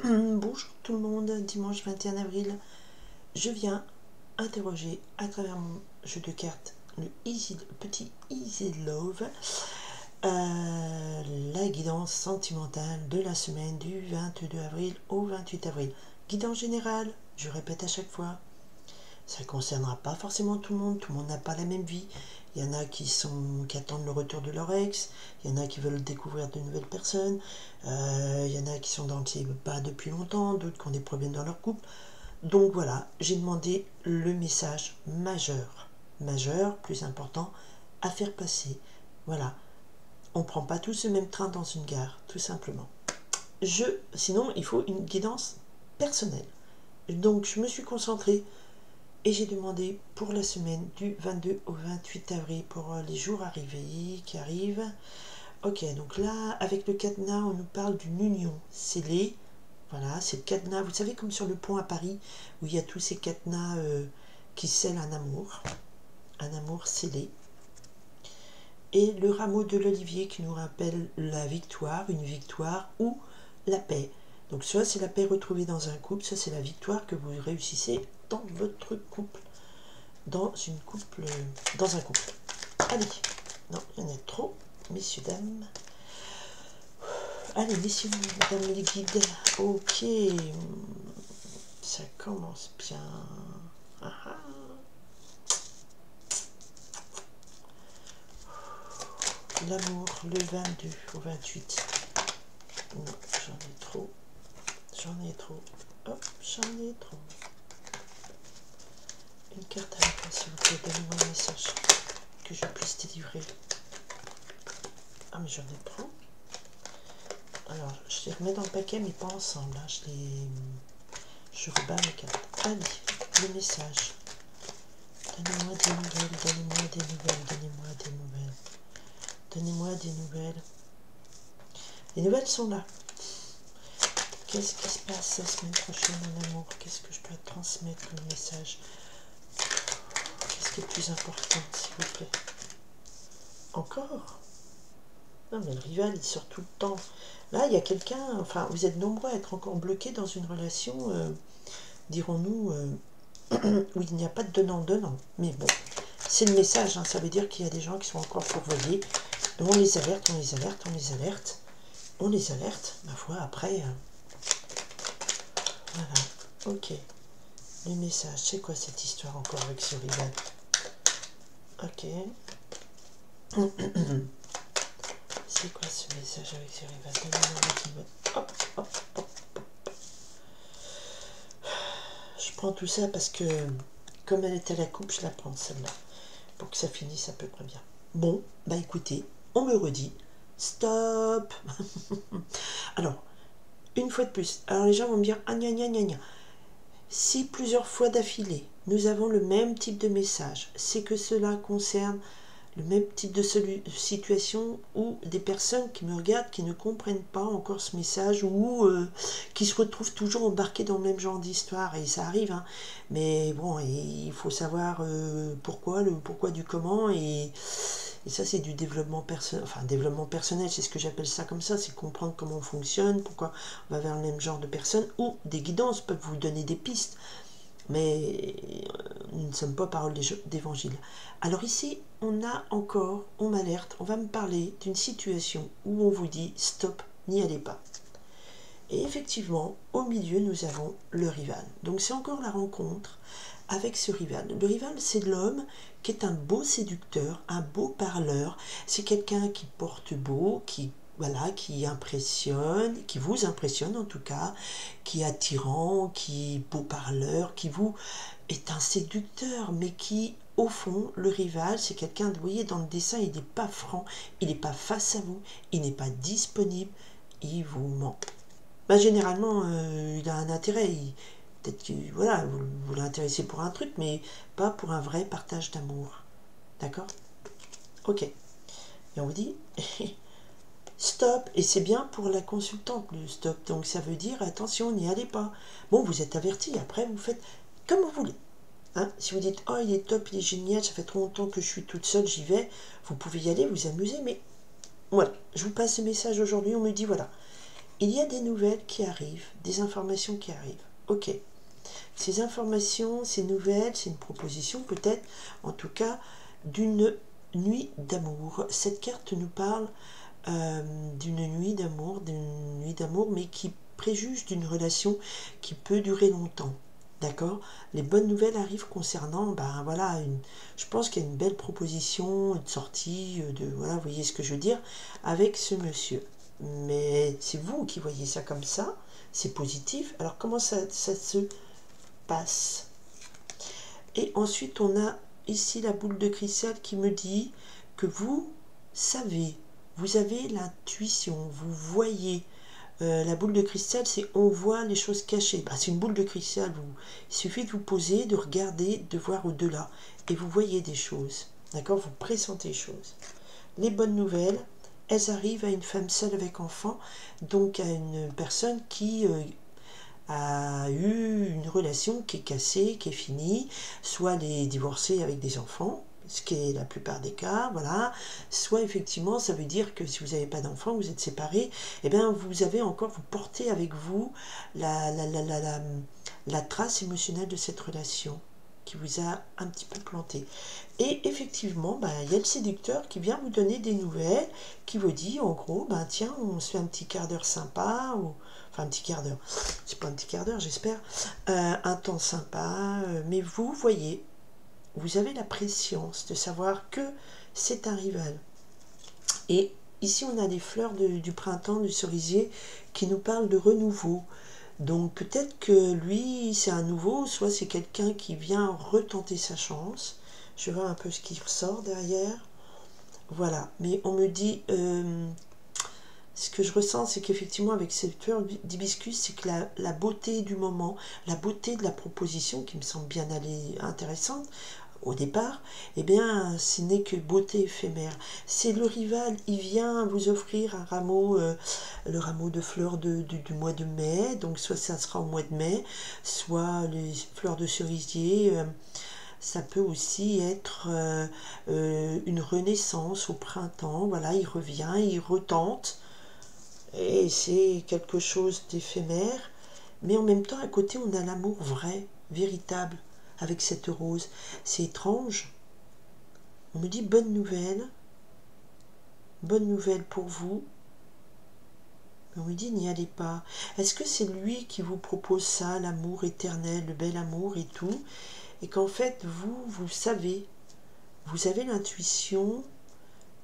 Bonjour tout le monde, dimanche 21 avril, je viens interroger à travers mon jeu de cartes, le petit Easy Love, la guidance sentimentale de la semaine du 22 avril au 28 avril. Guidance générale, je répète à chaque fois, ça ne concernera pas forcément tout le monde n'a pas la même vie. Il y en a qui attendent le retour de leur ex, il y en a qui veulent découvrir de nouvelles personnes, il y en a qui sont dans le célibat depuis longtemps, d'autres qui ont des problèmes dans leur couple. Donc voilà, j'ai demandé le message majeur, plus important, à faire passer. Voilà, on ne prend pas tous le même train dans une gare, tout simplement. Sinon, il faut une guidance personnelle. Donc je me suis concentrée et j'ai demandé pour la semaine du 22 au 28 avril, pour les jours qui arrivent. Ok, donc là, avec le cadenas, on nous parle d'une union scellée. Voilà, c'est le cadenas, vous savez, comme sur le pont à Paris, où il y a tous ces cadenas qui scellent un amour scellé. Et le rameau de l'olivier qui nous rappelle la victoire, une victoire ou la paix. Donc soit c'est la paix retrouvée dans un couple, soit c'est la victoire que vous réussissez dans votre couple. Dans un couple. Allez, non, il y en a trop, messieurs, dames. Allez, messieurs, mesdames les guides. Ok, ça commence bien. L'amour, le 22 au 28. Non, j'en ai trop. Hop, j'en ai trop. Une carte à la fin, s'il vous plaît, donnez-moi un message que je puisse délivrer. Ah, mais j'en ai trop. Alors, je les remets dans le paquet, mais pas ensemble. Hein. Je rebats les cartes. Allez, le message. Donnez-moi des nouvelles, donnez-moi des nouvelles, donnez-moi des nouvelles. Donnez-moi des nouvelles. Les nouvelles sont là. Qu'est-ce qui se passe la semaine prochaine, mon amour? Qu'est-ce que je dois transmettre comme message? Qu'est-ce qui est le plus important, s'il vous plaît? Encore? Non, mais le rival, il sort tout le temps. Là, il y a quelqu'un, enfin, vous êtes nombreux à être encore bloqués dans une relation, dirons-nous, où il n'y a pas de donnant-donnant. Mais bon, c'est le message, hein, ça veut dire qu'il y a des gens qui sont encore pourvoyés. Donc on les alerte, on les alerte, on les alerte. On les alerte, ma foi, après. Voilà, ok. Le message, c'est quoi cette histoire encore avec ce rival? Ok. C'est quoi ce message avec ce rival? Hop, hop, hop. Je prends tout ça parce que, comme elle est à la coupe, je la prends celle-là. Pour que ça finisse à peu près bien. Bon, bah écoutez, on me redit. Stop. Alors, une fois de plus. Alors les gens vont me dire, ah gna gna gna gna. Si plusieurs fois d'affilée, nous avons le même type de message, c'est que cela concerne le même type de situation ou des personnes qui me regardent, qui ne comprennent pas encore ce message ou qui se retrouvent toujours embarquées dans le même genre d'histoire. Et ça arrive, hein. Mais bon, il faut savoir pourquoi, le pourquoi du comment. Et ça, c'est du développement personnel. Enfin, développement personnel, c'est ce que j'appelle ça comme ça. C'est comprendre comment on fonctionne, pourquoi on va vers le même genre de personnes. Ou des guidances peuvent vous donner des pistes. Mais nous ne sommes pas parole d'évangile. Alors ici, on m'alerte, on va me parler d'une situation où on vous dit stop, n'y allez pas. Et effectivement, au milieu, nous avons le rival. Donc c'est encore la rencontre avec ce rival. Le rival, c'est l'homme qui est un beau séducteur, un beau parleur. C'est quelqu'un qui porte beau, qui impressionne, qui vous impressionne en tout cas, qui est attirant, qui est beau parleur, qui vous est un séducteur, mais qui, au fond, le rival, c'est quelqu'un, vous voyez, dans le dessin, il n'est pas franc, il n'est pas face à vous, il n'est pas disponible, il vous ment. Ben, généralement, il a un intérêt, peut-être que voilà, vous l'intéressez pour un truc, mais pas pour un vrai partage d'amour. D'accord? Ok. Et on vous dit stop, et c'est bien pour la consultante le stop, donc ça veut dire attention, n'y allez pas. Bon, vous êtes averti, après vous faites comme vous voulez. Hein, si vous dites oh il est top, il est génial, ça fait trop longtemps que je suis toute seule, j'y vais, vous pouvez y aller, vous amuser, mais voilà, je vous passe ce message aujourd'hui, on me dit voilà, il y a des nouvelles qui arrivent, des informations qui arrivent. Ok. Ces informations, ces nouvelles, c'est une proposition peut-être, en tout cas, d'une nuit d'amour. Cette carte nous parle d'une nuit d'amour, mais qui préjuge d'une relation qui peut durer longtemps. D'accord? Les bonnes nouvelles arrivent concernant, ben voilà, je pense qu'il y a une belle proposition, une sortie, voilà, vous voyez ce que je veux dire, avec ce monsieur. Mais c'est vous qui voyez ça comme ça, c'est positif. Alors comment ça se passe? Et ensuite, on a ici la boule de cristal qui me dit que vous savez, vous avez l'intuition, vous voyez. La boule de cristal, c'est on voit les choses cachées. Bah, c'est une boule de cristal. Il suffit de vous poser, de regarder, de voir au-delà. Et vous voyez des choses. D'accord? Vous pressentez des choses. Les bonnes nouvelles, elles arrivent à une femme seule avec enfant, donc à une personne qui a eu une relation qui est cassée, qui est finie, soit elle est divorcée avec des enfants, ce qui est la plupart des cas, voilà, soit effectivement ça veut dire que si vous n'avez pas d'enfants, vous êtes séparés, et bien vous avez encore, vous portez avec vous la trace émotionnelle de cette relation qui vous a un petit peu planté. Et effectivement, ben, il y a le séducteur qui vient vous donner des nouvelles, qui vous dit en gros, ben, tiens, on se fait un petit quart d'heure sympa, ou enfin un petit quart d'heure, c'est pas un petit quart d'heure j'espère, un temps sympa, mais vous voyez, vous avez la préscience de savoir que c'est un rival. Et ici on a des fleurs du printemps, du cerisier, qui nous parlent de renouveau. Donc peut-être que lui c'est un nouveau, soit c'est quelqu'un qui vient retenter sa chance. Je vois un peu ce qui ressort derrière. Voilà, mais on me dit, ce que je ressens, c'est qu'effectivement avec cette fleur d'hibiscus, c'est que la beauté du moment, la beauté de la proposition, qui me semble bien aller intéressante, au départ, eh bien, ce n'est que beauté éphémère. C'est le rival, il vient vous offrir un rameau, le rameau de fleurs du mois de mai, donc soit ça sera au mois de mai, soit les fleurs de cerisier, ça peut aussi être une renaissance au printemps, voilà, il revient, il retente, et c'est quelque chose d'éphémère, mais en même temps, à côté, on a l'amour vrai, véritable, avec cette rose. C'est étrange. On me dit bonne nouvelle pour vous. On me dit n'y allez pas. Est-ce que c'est lui qui vous propose ça, l'amour éternel, le bel amour et tout, et qu'en fait, vous savez, vous avez l'intuition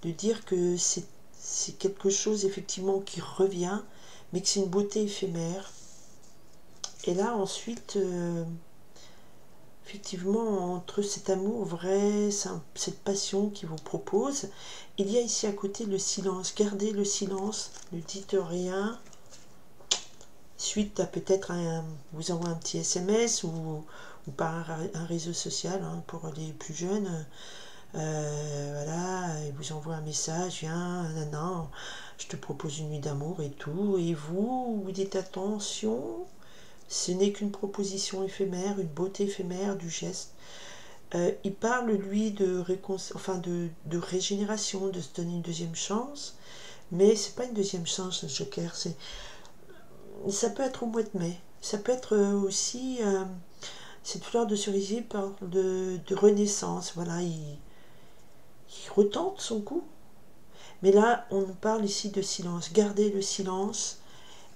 de dire que c'est quelque chose effectivement qui revient, mais que c'est une beauté éphémère. Et là, ensuite, effectivement, entre cet amour vrai, cette passion qu'il vous propose, il y a ici à côté le silence. Gardez le silence, ne dites rien. Suite à peut-être vous envoie un petit SMS ou par un réseau social, hein, pour les plus jeunes. Voilà, il vous envoie un message, viens, non, je te propose une nuit d'amour et tout. Et vous dites attention. Ce n'est qu'une proposition éphémère, une beauté éphémère du geste. Il parle, lui, de régénération, de se donner une deuxième chance. Mais c'est pas une deuxième chance, le Joker. Ça peut être au mois de mai. Ça peut être aussi... cette fleur de cerisier parle de renaissance. Voilà, il retente son coup. Mais là, on nous parle ici de silence. Gardez le silence.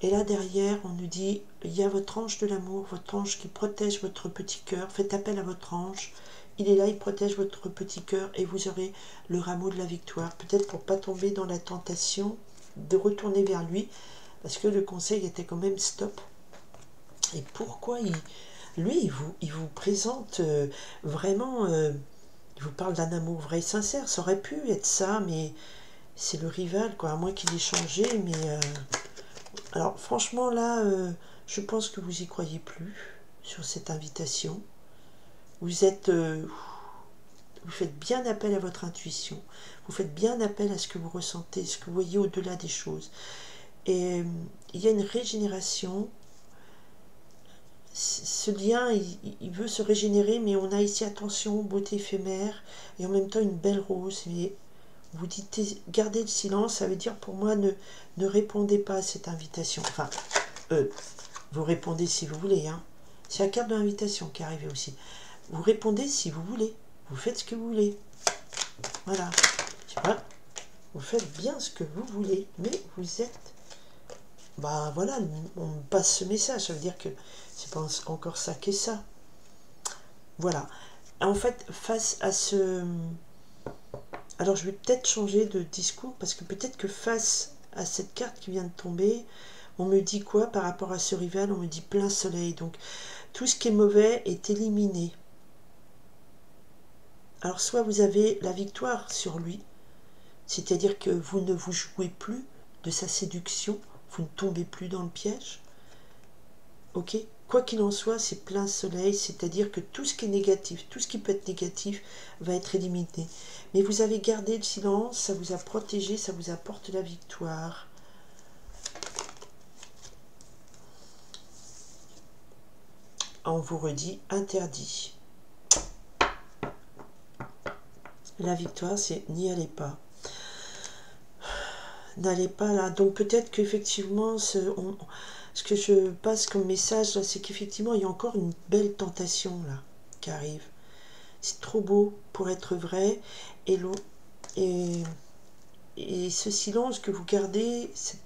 Et là, derrière, on nous dit, il y a votre ange de l'amour, votre ange qui protège votre petit cœur. Faites appel à votre ange. Il est là, il protège votre petit cœur et vous aurez le rameau de la victoire. Peut-être pour ne pas tomber dans la tentation de retourner vers lui, parce que le conseil était quand même stop. Et pourquoi il vous présente vraiment, il vous parle d'un amour vrai et sincère. Ça aurait pu être ça, mais c'est le rival, quoi, à moins qu'il ait changé, mais... alors franchement là, je pense que vous y croyez plus sur cette invitation. Vous êtes, vous faites bien appel à votre intuition. Vous faites bien appel à ce que vous ressentez, ce que vous voyez au-delà des choses. Et il y a une régénération. Ce lien, il veut se régénérer, mais on a ici attention, beauté éphémère, et en même temps une belle rose. Et vous dites gardez le silence, ça veut dire pour moi ne répondez pas à cette invitation. Enfin, vous répondez si vous voulez, hein. C'est la carte de l'invitation qui est arrivée aussi. Vous répondez si vous voulez, vous faites ce que vous voulez. Voilà, je sais pas, vous faites bien ce que vous voulez, mais vous êtes... Bah voilà, on me passe ce message, ça veut dire que c'est pas encore ça qu'est ça. Voilà. En fait, face à ce... Alors je vais peut-être changer de discours, parce que peut-être que face à cette carte qui vient de tomber, on me dit quoi par rapport à ce rival? On me dit plein soleil, donc tout ce qui est mauvais est éliminé. Alors soit vous avez la victoire sur lui, c'est-à-dire que vous ne vous jouez plus de sa séduction, vous ne tombez plus dans le piège. Ok? Quoi qu'il en soit, c'est plein soleil, c'est-à-dire que tout ce qui est négatif, tout ce qui peut être négatif va être éliminé. Mais vous avez gardé le silence, ça vous a protégé, ça vous apporte la victoire. On vous redit interdit. La victoire, c'est n'y allez pas. N'allez pas là. Donc peut-être qu'effectivement, ce que je passe comme message là, c'est qu'effectivement, il y a encore une belle tentation là qui arrive. C'est trop beau pour être vrai. Et ce silence que vous gardez, c'est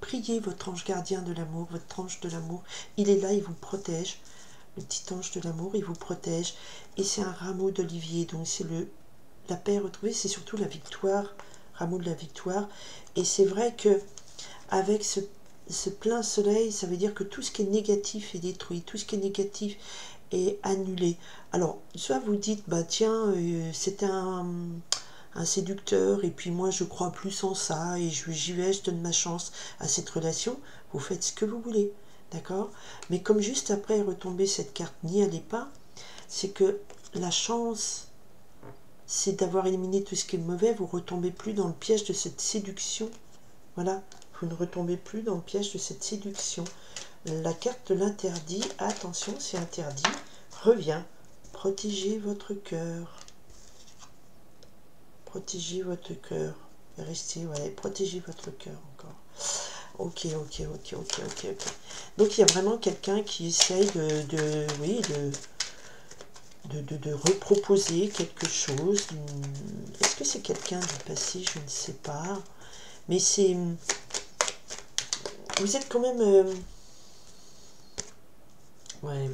priez votre ange gardien de l'amour, votre ange de l'amour. Il est là, il vous protège. Le petit ange de l'amour, il vous protège. Et c'est un rameau d'olivier. Donc c'est la paix retrouvée, c'est surtout la victoire, rameau de la victoire. Et c'est vrai que avec ce plein soleil, ça veut dire que tout ce qui est négatif est détruit, tout ce qui est négatif est annulé. Alors, soit vous dites, bah tiens, c'est un séducteur, et puis moi je crois plus en ça, et j'y vais, je donne ma chance à cette relation, vous faites ce que vous voulez, d'accord? Mais comme juste après est retombée cette carte, n'y allez pas, c'est que la chance, c'est d'avoir éliminé tout ce qui est mauvais, vous ne retombez plus dans le piège de cette séduction. Voilà, vous ne retombez plus dans le piège de cette séduction. La carte de l'interdit, attention, c'est interdit, revient. Protégez votre cœur. Protégez votre cœur. Restez, voilà, protégez votre cœur encore. Ok. Donc il y a vraiment quelqu'un qui essaye de reproposer quelque chose. Est-ce que c'est quelqu'un du passé? Je ne sais pas. Mais c'est... Vous êtes quand même... Ouais.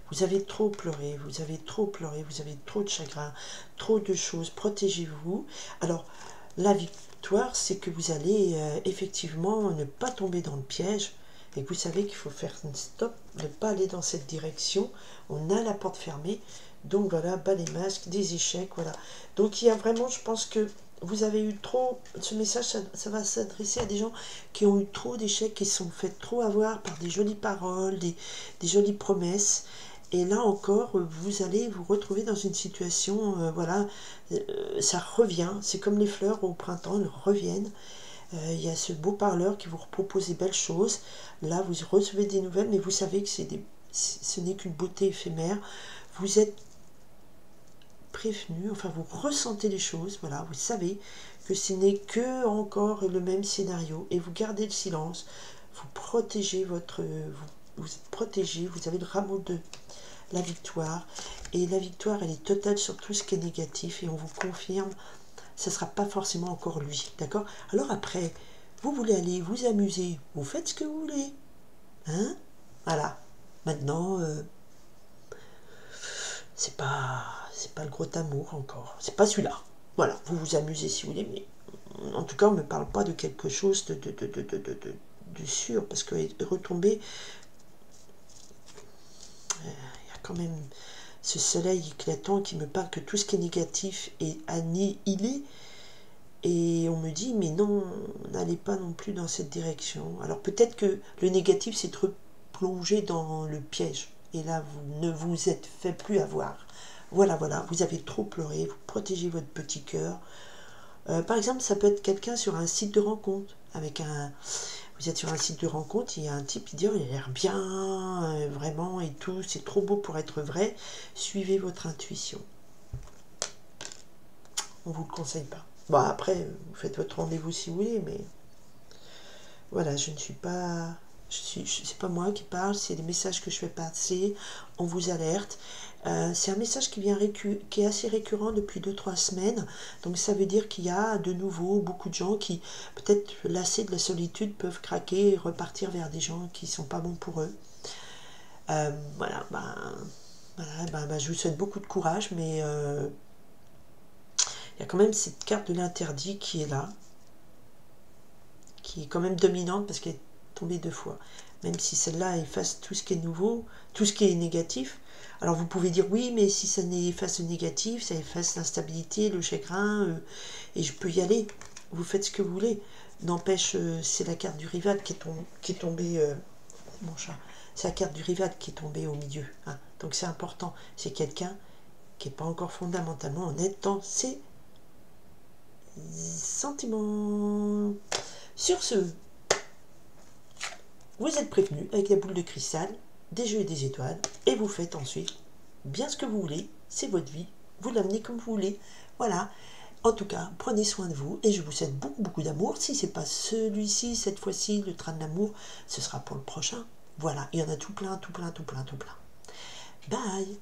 Vous avez trop pleuré, vous avez trop de chagrin, trop de choses. Protégez-vous. Alors, la victoire, c'est que vous allez effectivement ne pas tomber dans le piège. Et que vous savez qu'il faut faire un stop, ne pas aller dans cette direction. On a la porte fermée. Donc voilà, bas les masques, des échecs, voilà. Donc il y a vraiment, je pense que vous avez eu trop, ce message, ça va s'adresser à des gens qui ont eu trop d'échecs, qui se sont fait trop avoir par des jolies paroles, des jolies promesses. Et là encore, vous allez vous retrouver dans une situation, voilà, ça revient. C'est comme les fleurs au printemps, elles reviennent. Il y a ce beau parleur qui vous propose des belles choses. Là, vous recevez des nouvelles, mais vous savez que ce n'est qu'une beauté éphémère. Vous êtes prévenu, enfin vous ressentez les choses, voilà, vous savez que ce n'est que encore le même scénario et vous gardez le silence, vous protégez vous êtes protégé, vous avez le rameau de la victoire et la victoire elle est totale sur tout ce qui est négatif et on vous confirme, ce ne sera pas forcément encore lui, d'accord? Alors après, vous voulez aller vous amuser, vous faites ce que vous voulez, hein? Voilà, maintenant c'est pas le gros amour encore, c'est pas celui-là. Voilà, vous vous amusez si vous voulez, mais en tout cas on ne me parle pas de quelque chose de sûr, parce que retomber, il y a quand même ce soleil éclatant qui me parle que tout ce qui est négatif est annihilé, et on me dit mais non, n'allez pas non plus dans cette direction. Alors peut-être que le négatif c'est de replonger dans le piège, et là vous ne vous êtes fait plus avoir. Voilà, vous avez trop pleuré, vous protégez votre petit cœur. Par exemple, ça peut être quelqu'un sur un site de rencontre, vous êtes sur un site de rencontre, il y a un type qui dit oh, il a l'air bien, vraiment, et tout, c'est trop beau pour être vrai. Suivez votre intuition. On ne vous le conseille pas. Bon, après, vous faites votre rendez-vous si vous voulez, mais voilà, je ne suis pas... c'est pas moi qui parle, c'est des messages que je fais passer, on vous alerte. C'est un message qui est assez récurrent depuis 2-3 semaines, donc ça veut dire qu'il y a de nouveau beaucoup de gens qui, peut-être lassés de la solitude, peuvent craquer et repartir vers des gens qui ne sont pas bons pour eux. Voilà, je vous souhaite beaucoup de courage, mais il y a quand même cette carte de l'interdit qui est là, qui est quand même dominante parce qu'elle est tombée 2 fois. Même si celle-là efface tout ce qui est nouveau, tout ce qui est négatif. Alors vous pouvez dire oui, mais si ça efface le négatif, ça efface l'instabilité, le chagrin, et je peux y aller. Vous faites ce que vous voulez. N'empêche, c'est la carte du rival qui est tombée, mon chat. C'est la carte du rival qui est tombée au milieu. Hein. Donc c'est important. C'est quelqu'un qui n'est pas encore fondamentalement honnête dans ses sentiments. Sur ce, vous êtes prévenu avec la boule de cristal, des jeux et des étoiles, et vous faites ensuite bien ce que vous voulez, c'est votre vie, vous l'amenez comme vous voulez. Voilà. En tout cas, prenez soin de vous et je vous souhaite beaucoup, beaucoup d'amour. Si c'est pas celui-ci, cette fois-ci, le train de l'amour, ce sera pour le prochain. Voilà, il y en a tout plein, tout plein, tout plein, tout plein. Bye!